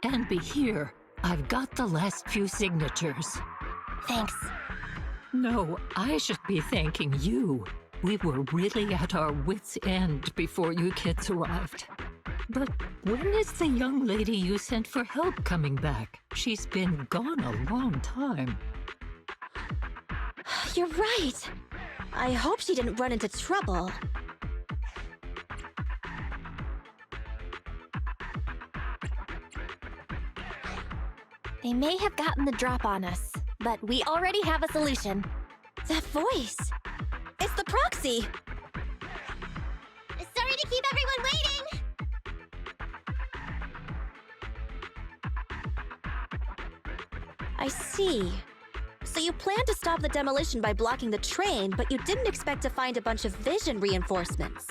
And be here. I've got the last few signatures. Thanks. No, I should be thanking you. We were really at our wits' end before you kids arrived. But when is the young lady you sent for help coming back? She's been gone a long time. You're right. I hope she didn't run into trouble. They may have gotten the drop on us, but we already have a solution. That voice! It's the proxy! Sorry to keep everyone waiting! I see. So you planned to stop the demolition by blocking the train, but you didn't expect to find a bunch of vision reinforcements.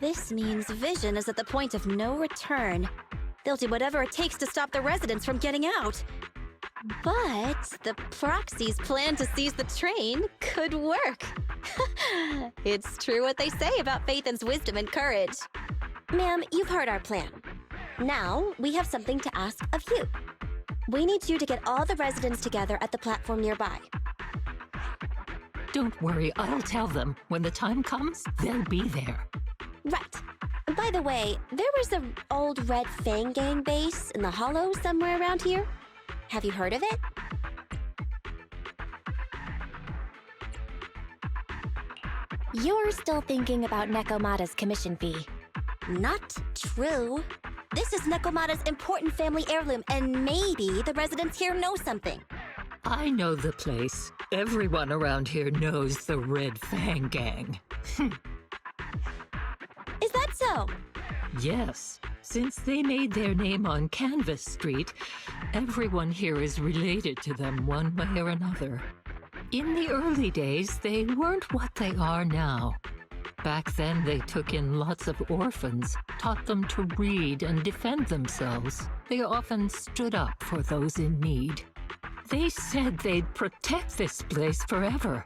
This means vision is at the point of no return. They'll do whatever it takes to stop the residents from getting out. But the proxy's plan to seize the train could work. It's true what they say about Phaethon's wisdom and courage. Ma'am, you've heard our plan. Now, we have something to ask of you. We need you to get all the residents together at the platform nearby. Don't worry, I'll tell them. When the time comes, they'll be there. Right. By the way, there was an old Red Fang Gang base in the Hollow somewhere around here. Have you heard of it? You're still thinking about Nekomata's commission fee. Not true. This is Nekomata's important family heirloom, and maybe the residents here know something. I know the place. Everyone around here knows the Red Fang Gang. Is that so? Yes. Since they made their name on Canvas Street, everyone here is related to them one way or another. In the early days, they weren't what they are now. Back then, they took in lots of orphans, taught them to read and defend themselves. They often stood up for those in need. They said they'd protect this place forever.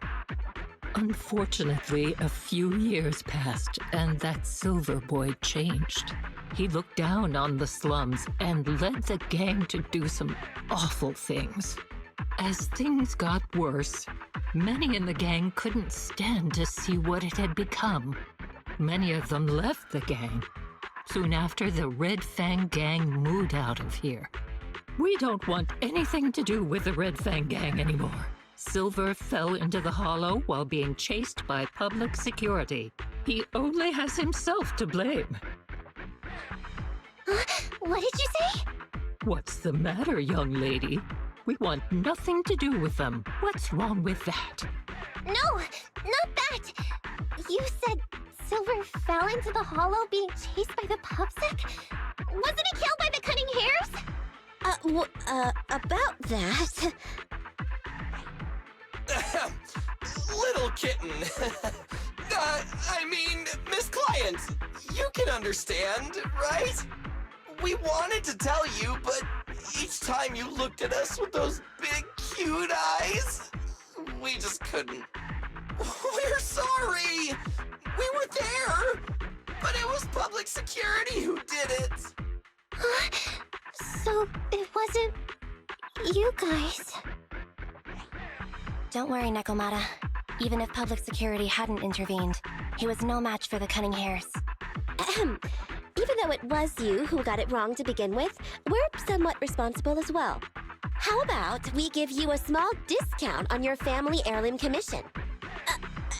Unfortunately, a few years passed, and that Silver Boy changed. He looked down on the slums and led the gang to do some awful things. As things got worse, many in the gang couldn't stand to see what it had become. Many of them left the gang. Soon after, the Red Fang Gang moved out of here. We don't want anything to do with the Red Fang Gang anymore. Silver fell into the Hollow while being chased by public security. He only has himself to blame. What did you say? What's the matter, young lady? We want nothing to do with them. What's wrong with that? No, not that. You said Silver fell into the Hollow being chased by the pubsec? Wasn't he killed by the cunning hares? About that... Little kitten. I mean, Miss Client, you can understand, right? We wanted to tell you, but each time you looked at us with those big, cute eyes, we just couldn't. We're sorry. We were there, but it was public security who did it. So it wasn't you guys. Don't worry, Nekomata. Even if public security hadn't intervened, he was no match for the cunning hares. Even though it was you who got it wrong to begin with, we're somewhat responsible as well. How about we give you a small discount on your family heirloom commission?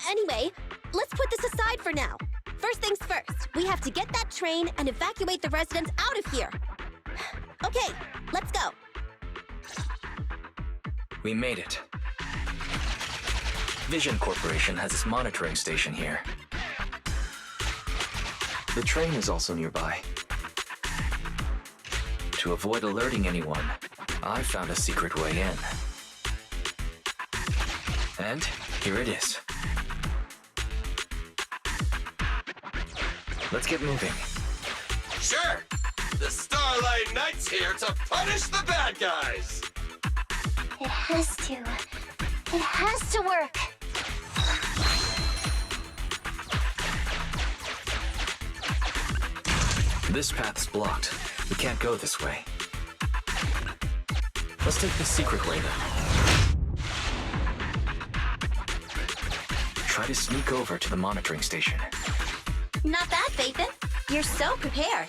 Anyway, let's put this aside for now. First things first, we have to get that train and evacuate the residents out of here. Okay, let's go. We made it. Vision Corporation has its monitoring station here. The train is also nearby. To avoid alerting anyone, I found a secret way in. And here it is. Let's get moving. Sure! The Starlight Knight's here to punish the bad guys! It has to. It has to work. This path's blocked. We can't go this way. Let's take the secret way then. Try to sneak over to the monitoring station. Not bad, Phaethon. You're so prepared.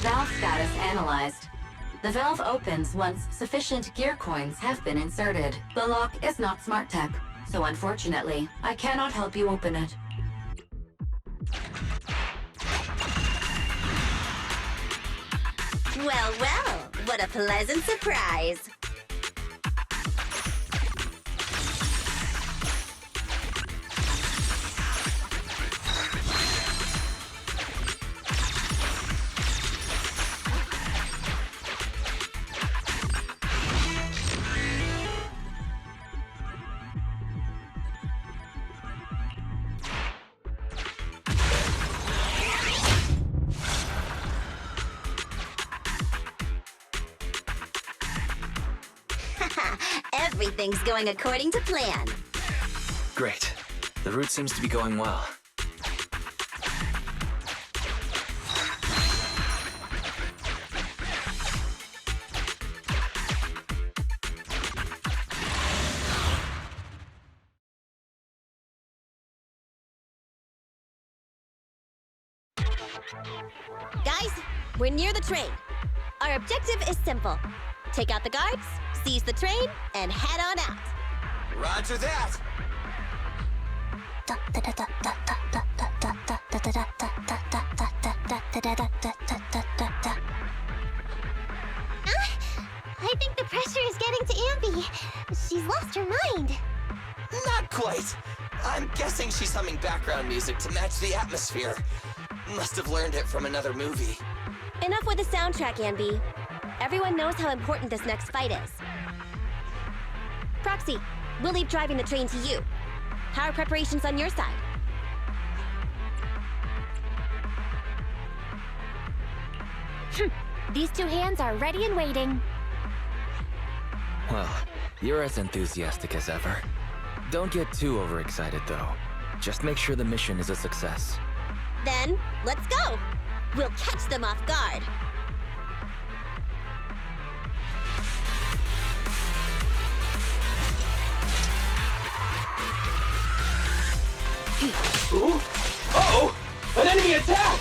Valve status analyzed. The valve opens once sufficient gear coins have been inserted. The lock is not smart tech, so unfortunately, I cannot help you open it. Well, well, what a pleasant surprise. Everything's going according to plan. Great. The route seems to be going well. Guys, we're near the train. Our objective is simple. Take out the guards, seize the train, and head on out. Roger that! I think the pressure is getting to Ambi. She's lost her mind. Not quite. I'm guessing she's humming background music to match the atmosphere. Must have learned it from another movie. Enough with the soundtrack, Ambi. Everyone knows how important this next fight is. Proxy, we'll leave driving the train to you. How are preparations on your side? These two hands are ready and waiting. Well, you're as enthusiastic as ever. Don't get too overexcited, though. Just make sure the mission is a success. Then, let's go! We'll catch them off guard. Ooh! Uh-oh! An enemy attack!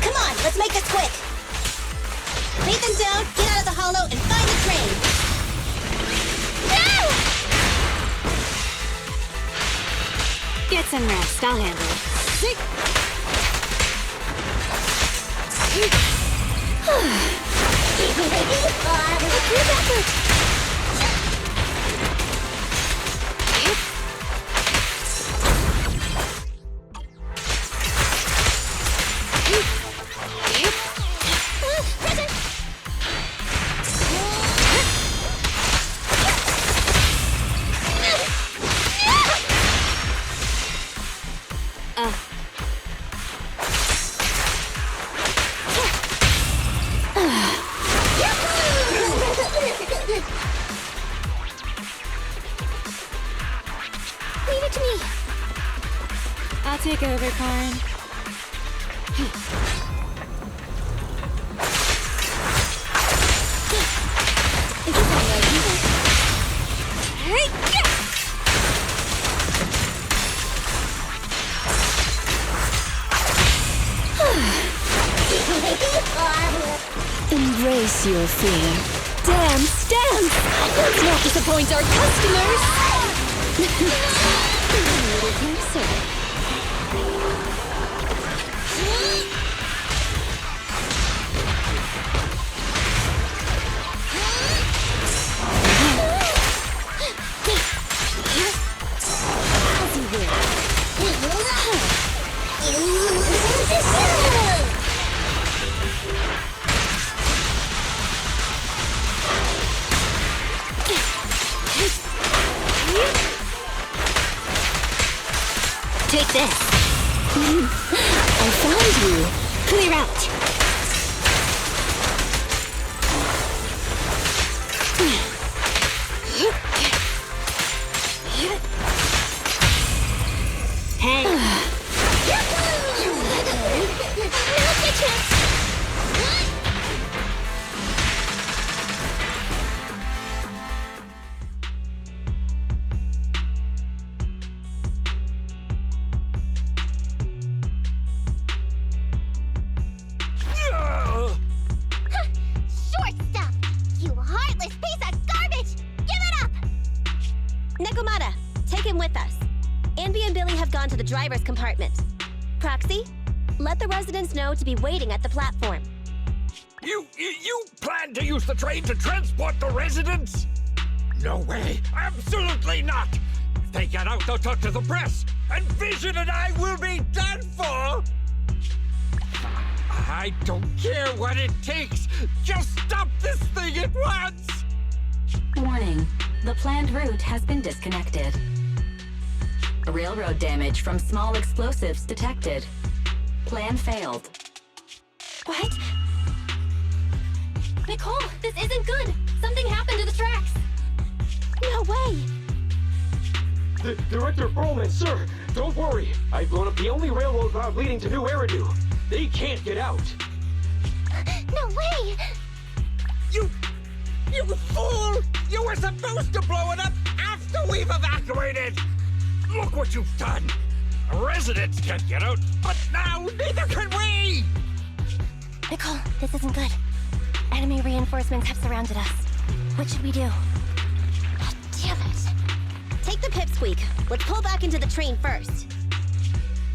Come on, let's make this quick! Beat them down, get out of the hollow, and find the train! No! Get some rest, I'll handle it. Group effort! Leave it to me. I'll take over, Karn. Is this all right? Embrace your fear. Dance, dance! Let's not disappoint our customers! Little closer. As you Take this. I found you. Clear out. on to the driver's compartment. Proxy, let the residents know to be waiting at the platform. You plan to use the train to transport the residents? No way! Absolutely not! If they get out, they'll talk to the press, and Vision and I will be done for! I don't care what it takes! Just stop this thing at once! Warning. The planned route has been disconnected. Railroad damage from small explosives detected. Plan failed. What? Nicole, this isn't good! Something happened to the tracks! No way! Director Perlman, sir, don't worry. I've blown up the only railroad route leading to New Eridu. They can't get out. No way! You fool! You were supposed to blow it up after we've evacuated! Look what you've done! Residents can't get out, but now neither can we! Nicole, this isn't good. Enemy reinforcements have surrounded us. What should we do? God damn it. Take the pipsqueak. Let's pull back into the train first.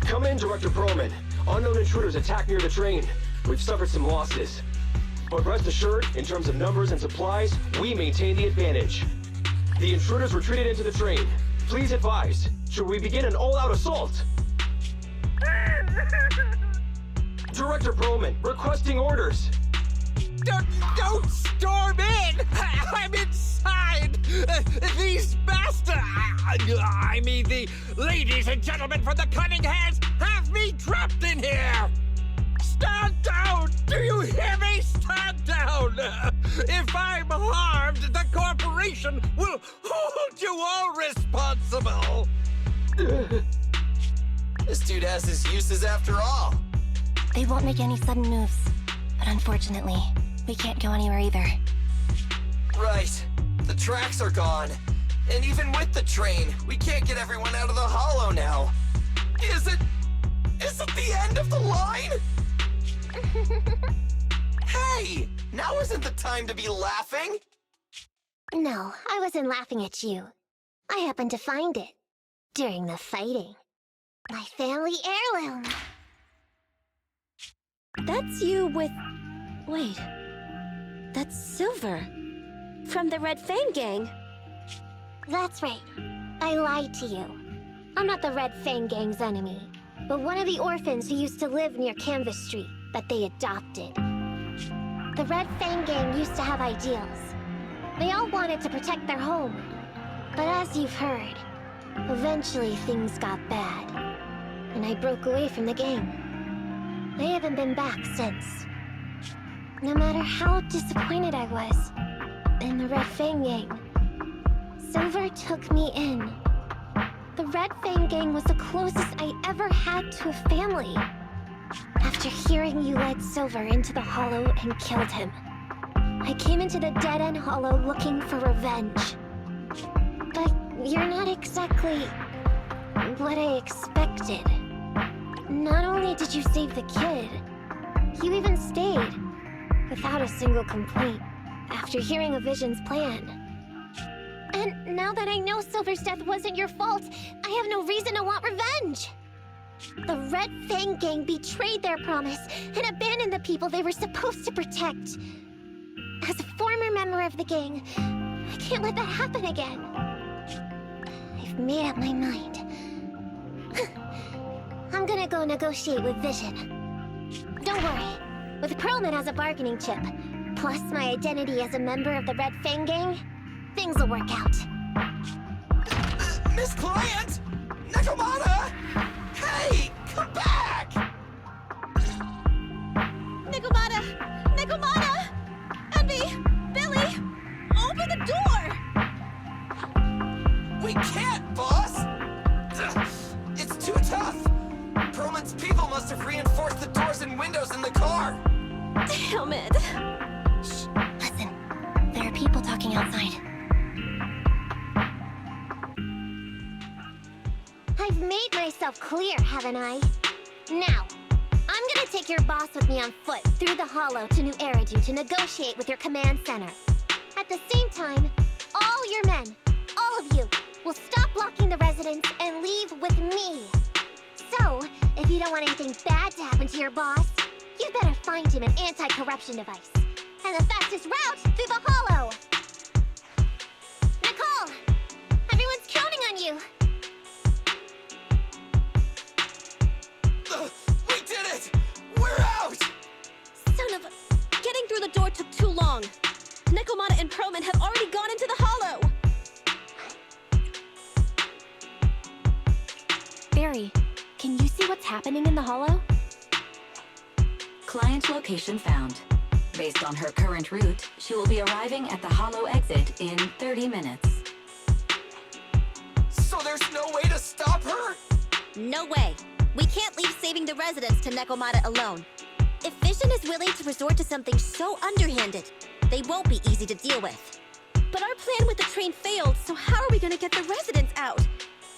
Come in, Director Perlman. Unknown intruders attacked near the train. We've suffered some losses. But rest assured, in terms of numbers and supplies, we maintain the advantage. The intruders retreated into the train. Please advise, should we begin an all-out assault? Director Perlman, requesting orders. Don't storm in! I'm inside! These bastards! I mean, the ladies and gentlemen from the Cunning Hands have me trapped in here! Stand down! Do you hear me? Stand down! If I'm harmed, the corporation will hold you all responsible! This dude has his uses after all. They won't make any sudden moves. But unfortunately, we can't go anywhere either. Right. The tracks are gone. And even with the train, we can't get everyone out of the hollow now. Is it the end of the line? Hey! Now isn't the time to be laughing! No, I wasn't laughing at you. I happened to find it. During the fighting. My family heirloom. That's you with... Wait. That's Silver. From the Red Fang Gang. That's right. I lied to you. I'm not the Red Fang Gang's enemy, but one of the orphans who used to live near Canvas Street that they adopted. The Red Fang Gang used to have ideals. They all wanted to protect their home. But as you've heard, eventually things got bad. And I broke away from the gang. I haven't been back since. No matter how disappointed I was in the Red Fang Gang, Silver took me in. The Red Fang Gang was the closest I ever had to a family. After hearing you led Silver into the Hollow and killed him, I came into the dead-end Hollow looking for revenge. But you're not exactly what I expected. Not only did you save the kid, you even stayed, without a single complaint, after hearing of Vision's plan. And now that I know Silver's death wasn't your fault, I have no reason to want revenge! The Red Fang Gang betrayed their promise and abandoned the people they were supposed to protect. As a former member of the gang, I can't let that happen again. I've made up my mind. I'm gonna go negotiate with Vision. Don't worry. With Perlman as a bargaining chip, plus my identity as a member of the Red Fang Gang, things will work out. Miss Client! Nakamata! Hey! Come back! Nikomata! Nikomata! Envy! Billy! Open the door! We can't, boss! Ugh, it's too tough! Perlman's people must have reinforced the doors and windows in the car! Damn it! Shh, listen. There are people talking outside. I've made myself clear, haven't I? Now, I'm gonna take your boss with me on foot through the Hollow to New Eridu to negotiate with your command center. At the same time, all your men, all of you, will stop blocking the residents and leave with me. you don't want anything bad to happen to your boss, you better find him an anti-corruption device. And the fastest route through the hollow! Nicole! Everyone's counting on you! We did it! We're out! Son of a... Getting through the door took too long. Nekomata and Proman have already gone into the hollow! Barry, can you see what's happening in the hollow? Client location found. Based on her current route, she will be arriving at the hollow exit in 30 minutes. So there's no way to stop her? No way. We can't leave saving the residents to Nekomata alone. If Vision is willing to resort to something so underhanded, they won't be easy to deal with. But our plan with the train failed, so how are we gonna get the residents out?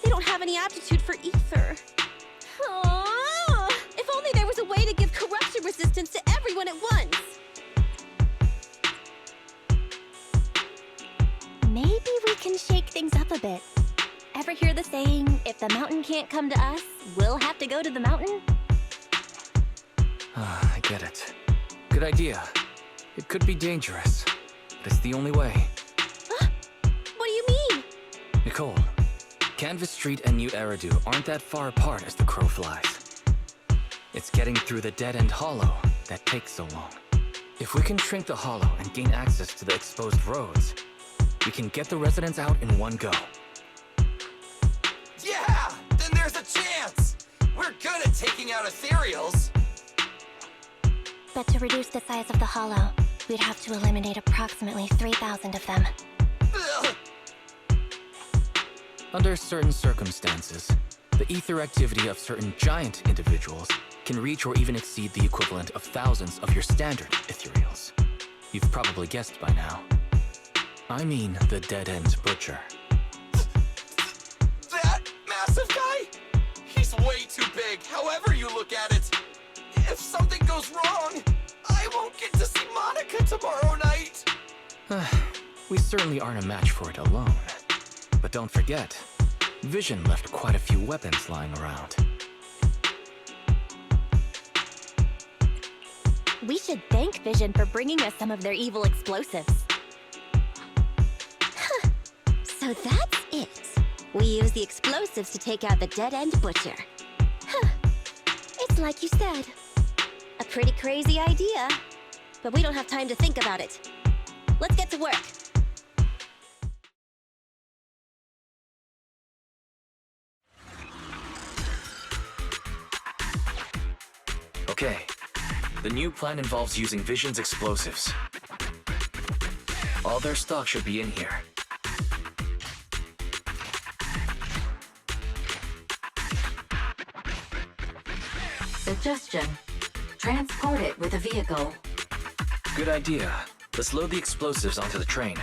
They don't have any aptitude for ether. Aww. If only there was a way to give corruption resistance to everyone at once. Maybe we can shake things up a bit. Ever hear the saying, if the mountain can't come to us, we'll have to go to the mountain? I get it. Good idea. It could be dangerous, but it's the only way. What do you mean? Nicole, Canvas Street and New Eridu aren't that far apart as the crow flies. It's getting through the dead-end hollow that takes so long. If we can shrink the hollow and gain access to the exposed roads, we can get the residents out in one go. Yeah! Then there's a chance! We're good at taking out ethereals! But to reduce the size of the hollow, we'd have to eliminate approximately 3,000 of them. Ugh. Under certain circumstances, the ether activity of certain giant individuals can reach or even exceed the equivalent of thousands of your standard ethereals. You've probably guessed by now. I mean the dead-end butcher. That massive guy? He's way too big, however you look at it. If something goes wrong, I won't get to see Monica tomorrow night. We certainly aren't a match for it alone. But don't forget, Vision left quite a few weapons lying around. We should thank Vision for bringing us some of their evil explosives. Huh. So that's it. We use the explosives to take out the dead-end butcher. Huh. It's like you said. A pretty crazy idea. But we don't have time to think about it. Let's get to work. Okay. The new plan involves using Vision's explosives. All their stock should be in here. Suggestion. Transport it with a vehicle. Good idea. Let's load the explosives onto the train.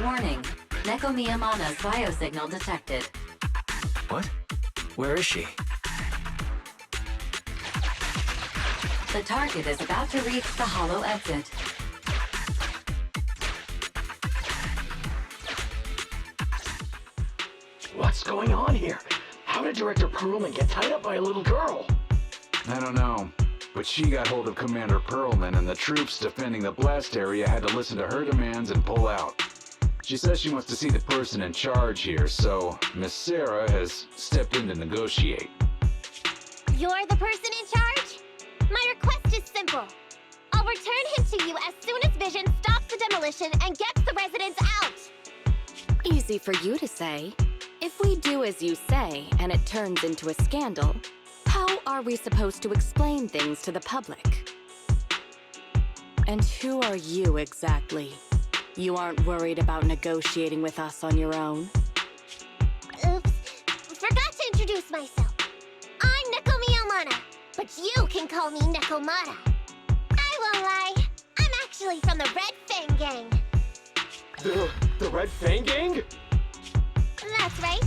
Warning. Neko Miyamana's biosignal detected. What? Where is she? The target is about to reach the hollow exit. What's going on here? How did Director Perlman get tied up by a little girl? I don't know, but she got hold of Commander Perlman, and the troops defending the blast area had to listen to her demands and pull out. She says she wants to see the person in charge here, so Miss Sarah has stepped in to negotiate. You're the person in charge? My request is simple. I'll return him to you as soon as Vision stops the demolition and gets the residents out. Easy for you to say. If we do as you say and it turns into a scandal, how are we supposed to explain things to the public? And who are you exactly? You aren't worried about negotiating with us on your own? Oops. Forgot to introduce myself. I'm Neko Miyamana, but you can call me Nekomata. I won't lie. I'm actually from the Red Fang Gang. The Red Fang Gang? That's right.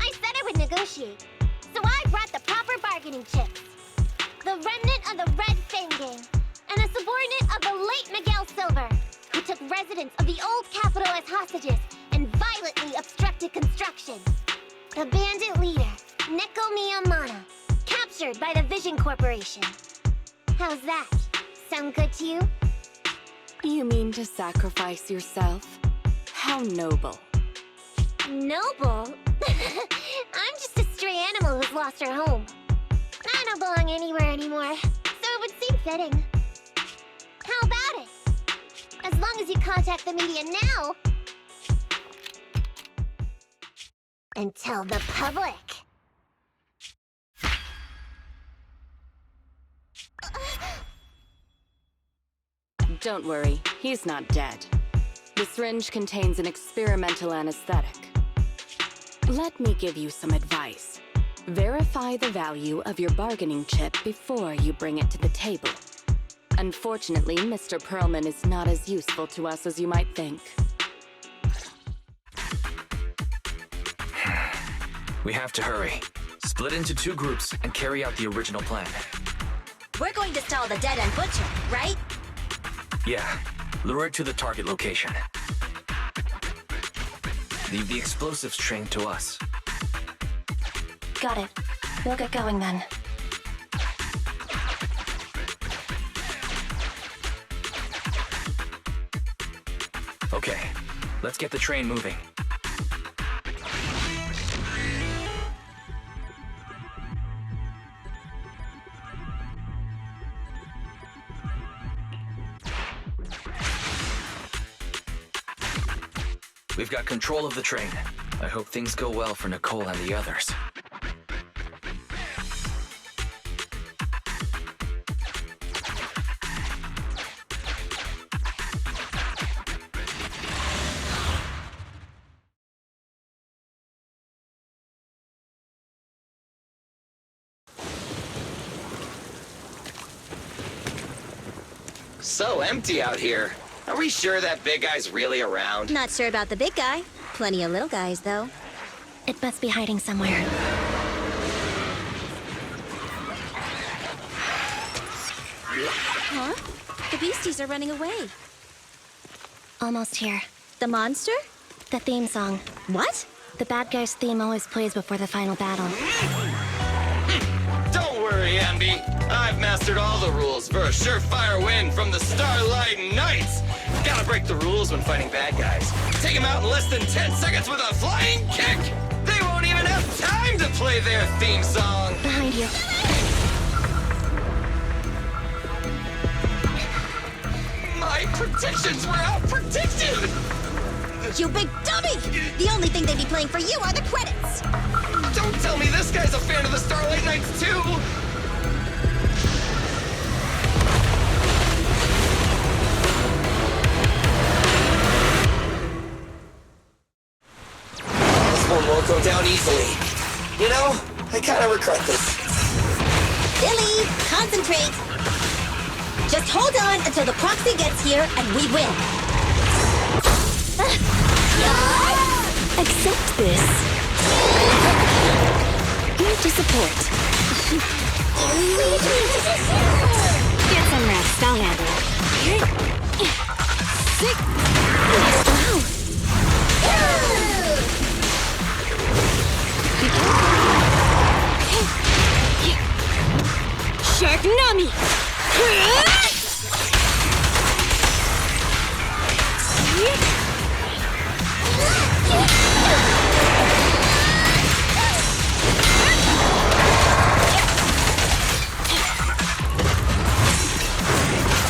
I said I would negotiate. So I brought the proper bargaining chips. The remnant of the Red Fang Gang, and a subordinate of the late Miguel Silver, who took residents of the old capital as hostages and violently obstructed construction. The bandit leader, Neko Miyamana, captured by the Vision Corporation. How's that? Sound good to you? You mean to sacrifice yourself? How noble. Noble? I'm just a stray animal who's lost her home. I don't belong anywhere anymore, so it would seem fitting. How about it? As long as you contact the media now and tell the public. Don't worry, he's not dead. The syringe contains an experimental anesthetic. Let me give you some advice. Verify the value of your bargaining chip before you bring it to the table. Unfortunately, Mr. Perlman is not as useful to us as you might think. We have to hurry. Split into 2 groups and carry out the original plan. We're going to stall the dead-end butcher, right? Yeah. Lure it to the target location. Leave the explosives train to us. Got it. We'll get going then. Okay, let's get the train moving. We've got control of the train. I hope things go well for Nicole and the others. So empty out here. Are we sure that big guy's really around? Not sure about the big guy. Plenty of little guys, though. It must be hiding somewhere. Huh? The beasties are running away. Almost here. The monster? The theme song. What? The bad guy's theme always plays before the final battle. Don't worry, Ambi. I've mastered all the rules for a surefire win from the Starlight Knights. Gotta break the rules when fighting bad guys. Take them out in less than 10 seconds with a flying kick. They won't even have time to play their theme song. Behind you. My predictions were out-predicted! You big dummy! The only thing they'd be playing for you are the credits! Don't tell me this guy's a fan of the Starlight Knights, too! This one won't go down easily. You know, I kind of regret this. Billy, concentrate! Just hold on until the proxy gets here and we win. Accept this. Here to support. Get some rest, I'll handle it. Sick! Wow! Shark Nami!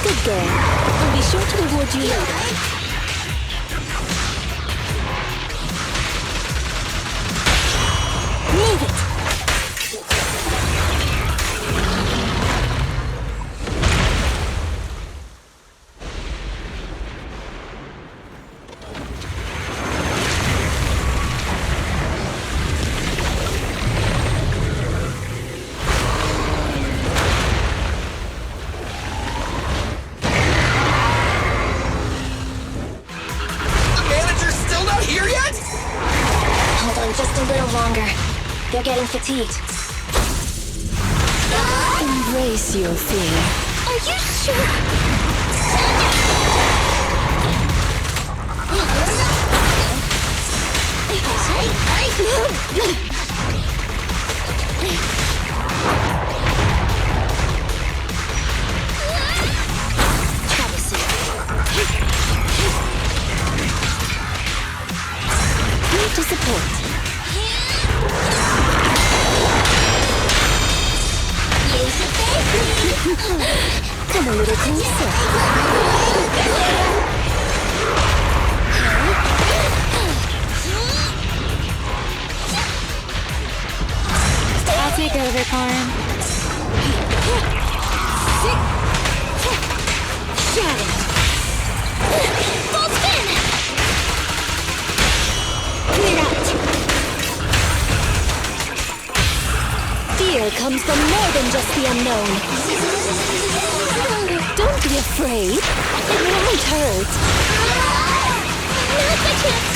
Good girl. I'll be sure to reward you later. Move it! Just a little longer. They're getting fatigued. Embrace your fear. Are you sure? Here to support. Come a little closer. I'll take over, Karin. Shadow. Full spin. Clear out. Fear comes from more than just the unknown. Don't be afraid. It won't hurt. Now's my chance!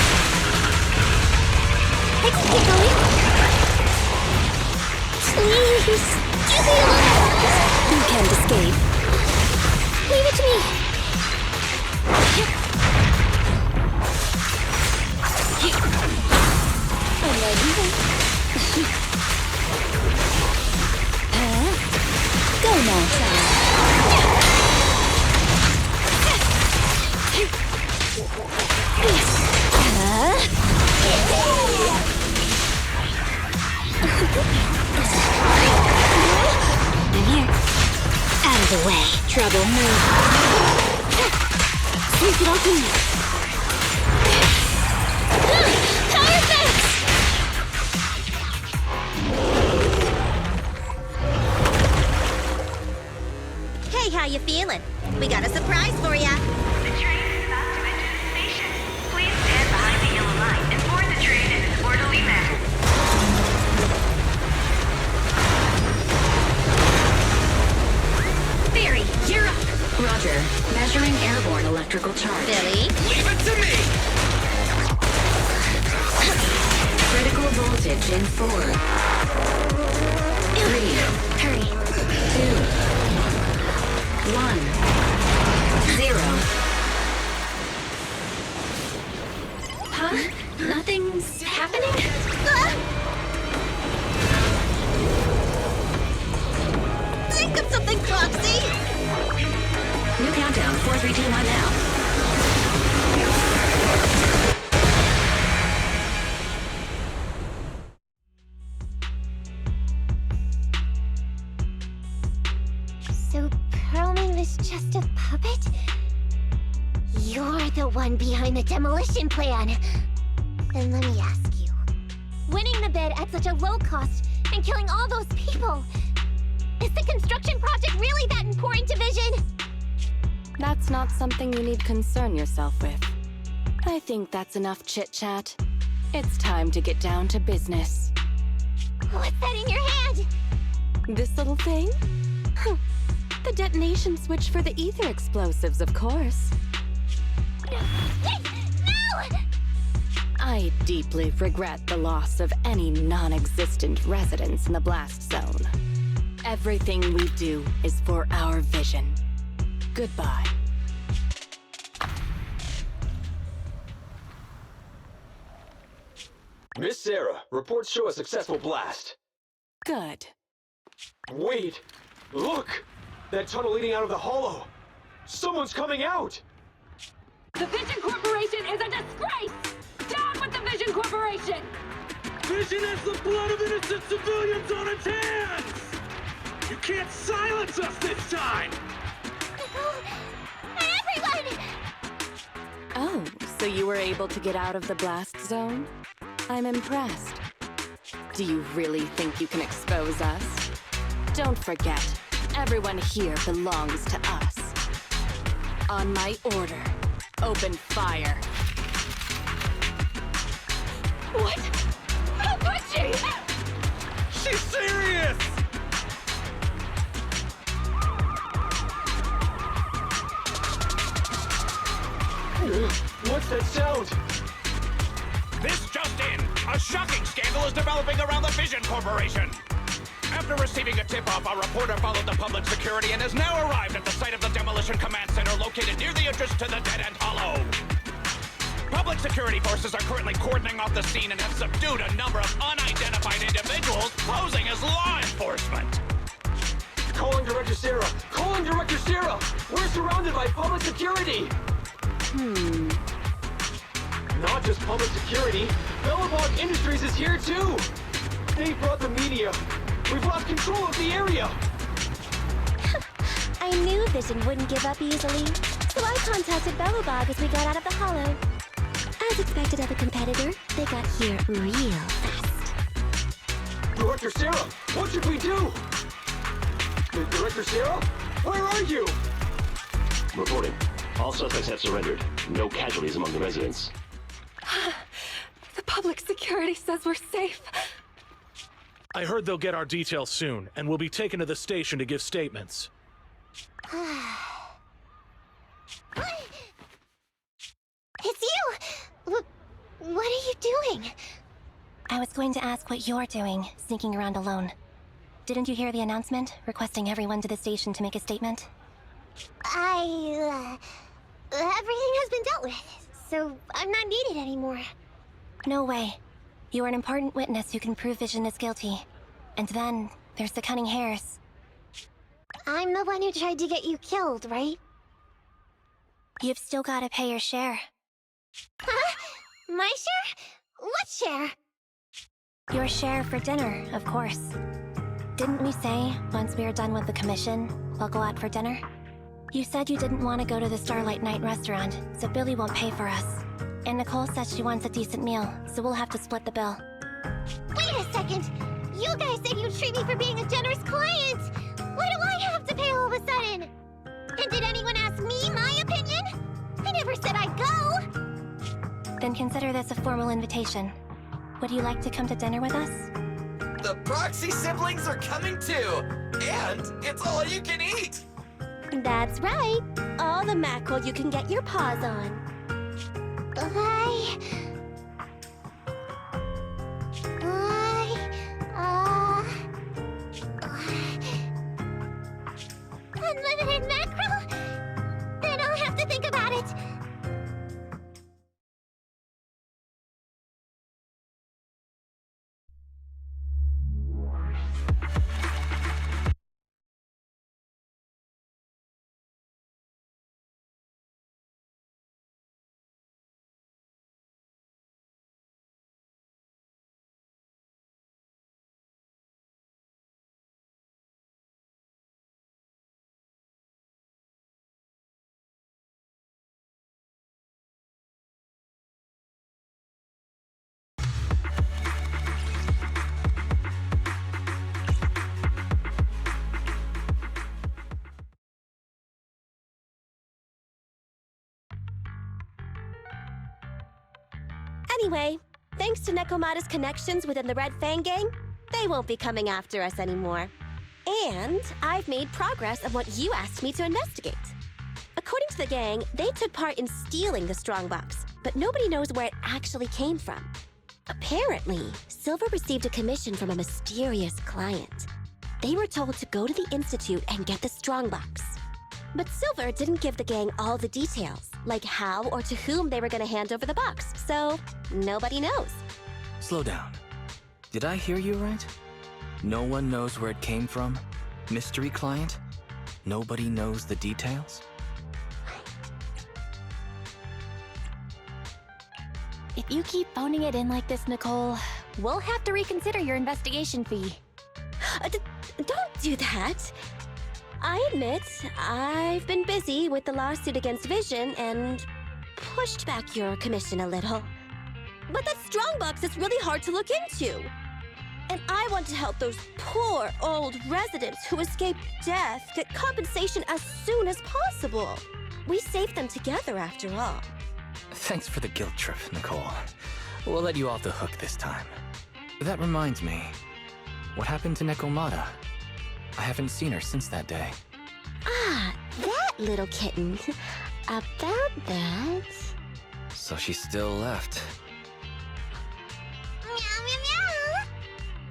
I can keep going. Please, give me a little. You can't escape. Leave it to me. I'm ready. Go now. I'm here. Out of the way. Trouble move. Sweep it off me. Perfect! Hey, how you feeling? We got a surprise for ya. The train is about to enter the station. Please stand behind the yellow line and board the train in an orderly manner. Barry, you're up. Roger. Measuring airborne electrical charge. Billy. Leave it to me! Critical voltage in 4, 3, Hurry. 2, 1, 0. Huh? Nothing's happening? Think of something, Foxy! New countdown, 4, 3, 2, 1 now. So Perlman was just a puppet? You're the one behind the demolition plan. Then let me ask you. Winning the bid at such a low cost and killing all those people. Is the construction project really that important to Vision? That's not something you need concern yourself with. I think that's enough chit-chat. It's time to get down to business. What's that in your hand? This little thing? The detonation switch for the ether explosives, of course. No! I deeply regret the loss of any non-existent residents in the blast zone. Everything we do is for our vision. Goodbye. Miss Sarah, reports show a successful blast. Good. Wait! Look! That tunnel leading out of the hollow! Someone's coming out! The Vision Corporation is a disgrace! Down with the Vision Corporation! Vision has the blood of innocent civilians on its hands! You can't silence us this time! Everyone! Oh, so you were able to get out of the blast zone? I'm impressed. Do you really think you can expose us? Don't forget, everyone here belongs to us. On my order, open fire. What? How could she? She's serious! What's that sound? This just in! A shocking scandal is developing around the Vision Corporation! After receiving a tip-off, our reporter followed the public security and has now arrived at the site of the Demolition Command Center located near the entrance to the dead-end hollow. Public security forces are currently cordoning off the scene and have subdued a number of unidentified individuals posing as law enforcement. Calling Director Sarah! Calling Director Sarah! We're surrounded by public security! Not just public security, Bellabog Industries is here too! They brought the media! We've lost control of the area! I knew Vision wouldn't give up easily, so I contacted Bellabog as we got out of the hollow. As expected of a competitor, they got here real fast. Director Sarah, what should we do? Director Sarah? Where are you? Reporting. All suspects have surrendered. No casualties among the residents. The public security says we're safe. I heard they'll get our details soon, and we'll be taken to the station to give statements. It's you! What are you doing? I was going to ask what you're doing, sneaking around alone. Didn't you hear the announcement, requesting everyone to the station to make a statement? Everything has been dealt with, so I'm not needed anymore. No way. You are an important witness who can prove Vision is guilty. And then, there's the Cunning Hares. I'm the one who tried to get you killed, right? You've still gotta pay your share. Huh? My share? What share? Your share for dinner, of course. Didn't we say, once we are done with the commission, we'll go out for dinner? You said you didn't want to go to the Starlight Night restaurant, so Billy won't pay for us. And Nicole said she wants a decent meal, so we'll have to split the bill. Wait a second! You guys said you'd treat me for being a generous client! Why do I have to pay all of a sudden? And did anyone ask me my opinion? I never said I'd go! Then consider this a formal invitation. Would you like to come to dinner with us? The Proxy siblings are coming too! And it's all you can eat! That's right! All the mackerel you can get your paws on. Unlimited mackerel? Then I'll have to think about it. Anyway, thanks to Nekomata's connections within the Red Fang gang, they won't be coming after us anymore. And I've made progress on what you asked me to investigate. According to the gang, they took part in stealing the Strongbox, but nobody knows where it actually came from. Apparently, Silver received a commission from a mysterious client. They were told to go to the Institute and get the strongbox. But Silver didn't give the gang all the details, like how or to whom they were going to hand over the box, so nobody knows. Slow down. Did I hear you right? No one knows where it came from? Mystery client? Nobody knows the details? If you keep phoning it in like this, Nicole, we'll have to reconsider your investigation fee. Don't do that. I admit, I've been busy with the lawsuit against Vision and pushed back your commission a little. But that strongbox is really hard to look into. And I want to help those poor old residents who escaped death get compensation as soon as possible. We saved them together after all. Thanks for the guilt trip, Nicole. We'll let you off the hook this time. That reminds me. What happened to Nekomata? I haven't seen her since that day. Ah, that little kitten. About that... So she still left. Meow, meow, meow!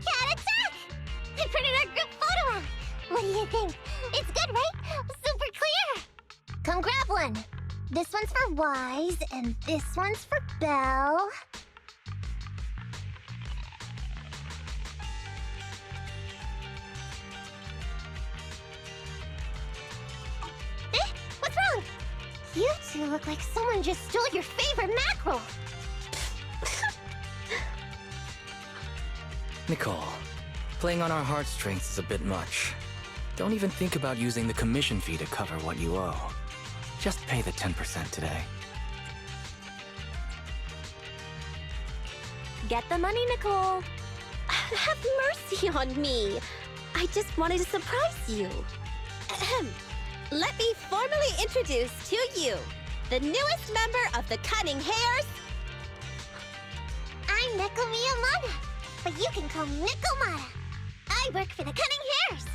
Cat attack! I printed our group photo out! What do you think? It's good, right? Super clear! Come grab one. This one's for Wise, and this one's for Belle. What's wrong? You two look like someone just stole your favorite mackerel. Nicole, playing on our heartstrings is a bit much. Don't even think about using the commission fee to cover what you owe. Just pay the 10% today. Get the money, Nicole. Have mercy on me. I just wanted to surprise you. Ahem. Let me formally introduce to you the newest member of the Cunning Hares. I'm Neko Miyamada, but you can call me Nekomata. I work for the Cunning Hares.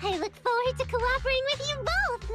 I look forward to cooperating with you both,